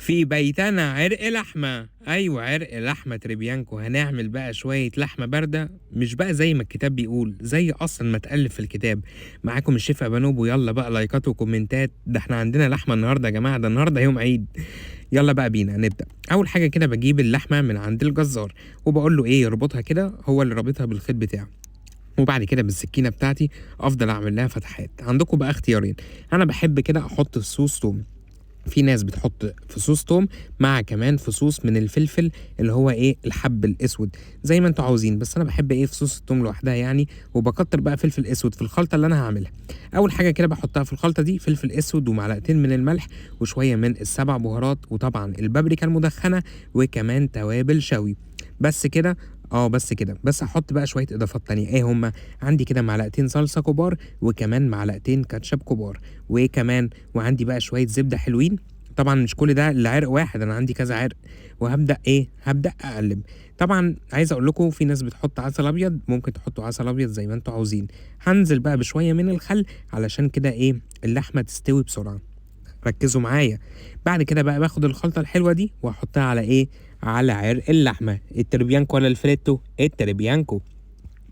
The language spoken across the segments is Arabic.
في بيتنا عرق لحمة، أيوه عرق لحمة تريبيانكو، هنعمل بقى شوية لحمة باردة، مش بقى زي ما الكتاب بيقول، زي أصلًا ما اتألف في الكتاب. معاكم الشيف أبانوب ويالّا بقى لايكات وكومنتات، ده إحنا عندنا لحمة النهارده يا جماعة، ده النهارده يوم عيد. يالّا بقى بينا نبدأ. أول حاجة كده باجيب اللحمة من عند الجزار، وباقول له إيه يربطها كده، هو اللي رابطها بالخيط بتاعه. وبعد كده بالسكينة بتاعتي أفضل أعمل لها فتحات. عندكم بقى اختيارين، أنا باحب كده أحط فصوص توم. في ناس بتحط فصوص توم مع كمان فصوص من الفلفل اللي هو ايه الحب الاسود زي ما انتوا عاوزين، بس انا بحب ايه فصوص التوم لوحدها يعني. وبكتر بقى فلفل اسود في الخلطه اللي انا هعملها. اول حاجه كده بحطها في الخلطه دي فلفل اسود ومعلقتين من الملح وشويه من السبع بهارات وطبعا البابريكا المدخنه وكمان توابل شوي. بس كده. بس كده، بس هحط بقى شويه اضافات تانية ايه هما. عندي كده معلقتين صلصه كبار وكمان معلقتين كاتشب كبار وكمان وعندي بقى شويه زبده حلوين. طبعًا مش كل ده لعرق واحد، أنا عندي كذا عرق، هابدأ أقلّب. طبعًا عايز أقول لكم في ناس بتحط عسل أبيض، ممكن تحطوا عسل أبيض زي ما أنتم عاوزين. هانزل بقى بشوية من الخل علشان كده اللحمة تستوي بسرعة. ركّزوا معايا. بعد كده بقى باخد الخلطة الحلوة دي وأحطها على على عرق اللحمة، التريبيانكو والّا الفيليتو؟ التريبيانكو.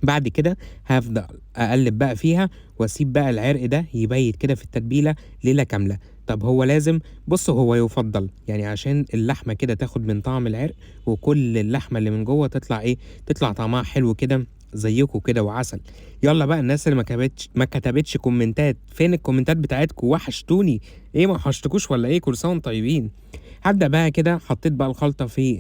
بعد كده هافضل أقلِّب بقى فيها وأسيب بقى العرق ده يبيت كده في التتبيلة ليلة كاملة. طب هو لازم؟ بُص هو يُفضّل، يعني عشان اللحمة كده تاخد من طعم العرق وكل اللحمة اللي من جوّه تطلع تطلع طعمها حلو كده زيّكم كده وعسل. يالّا بقى الناس اللي ما كتبتش كومنتات، فين الكومنتات بتاعتكم؟ وحشتوني، إيه ما وحشتكوش والّا إيه؟ كل سنة وأنتم طيبين. هابدأ بقى كده حطيت بقى الخلطة في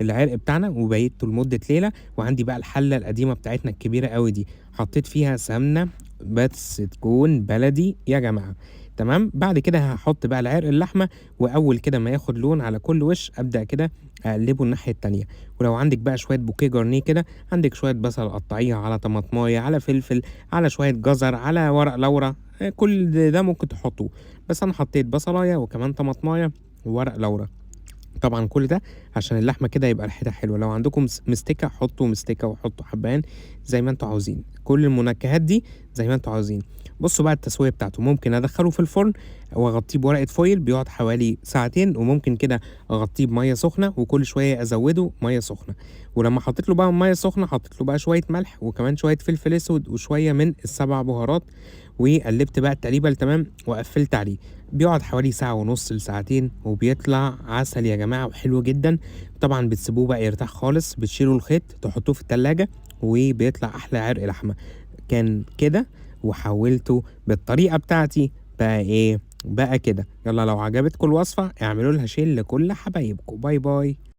العرق بتاعنا وبيّتّه لمدة ليلة. وعندي بقى الحلة القديمة بتاعتنا الكبيرة أوي دي، حطيت فيها سمنة بس تكون بلدي يا جماعة. تمام، بعد كده هاحط بقى العرق اللحمة وأول كده ما ياخد لون على كل وش أبدأ كده أقلبه الناحية التانية. ولو عندك بقى شوية بوكيه جارنيه كده، عندك شوية بصل قطعيه على طماطماية على فلفل على شوية جزر على ورق لورا، كل ده ممكن تحطوه. بس أنا حطيت بصلاية وكمان طماطماية وورق لورا. طبعًا كل ده عشان اللحمة كده يبقى ريحتها حلوة. لو عندكم مستكة حطوا مستكة وحطوا حبهان زي ما أنتم عاوزين، كل المنكهات دي زي ما أنتم عاوزين. بُصّوا بقى التسوية بتاعته، ممكن أدخّله في الفرن وأغطيه بورقة فويل بيقعد حوالي ساعتين، وممكن كده أغطيه بمَيّة سخنة وكل شوية أزوّده مَيّة سخنة. ولمّا حطيت له بقى المَيّة السخنة حطيت له بقى شوية ملح وكمان شوية فلفل أسود وشوية من السبع بهارات، وقلّبت بقى التقليبة التمام وقفّلت عليه. بيقعد حوالي ساعة ونُص لساعتين وبيطلع عسل يا جماعة وحلو جدًا. طبعًا بتسيبوه بقى يرتاح خالص، بتشيلوا الخيط تحطوه في التلاجة وبيطلع أحلى عرق لحمة. كان كده وحوّلته بالطريقة بتاعتي بقى بقى كده. يالّا لو عجبتكم الوصفة اعملوا لها share لكل حبايبكم. باي باي.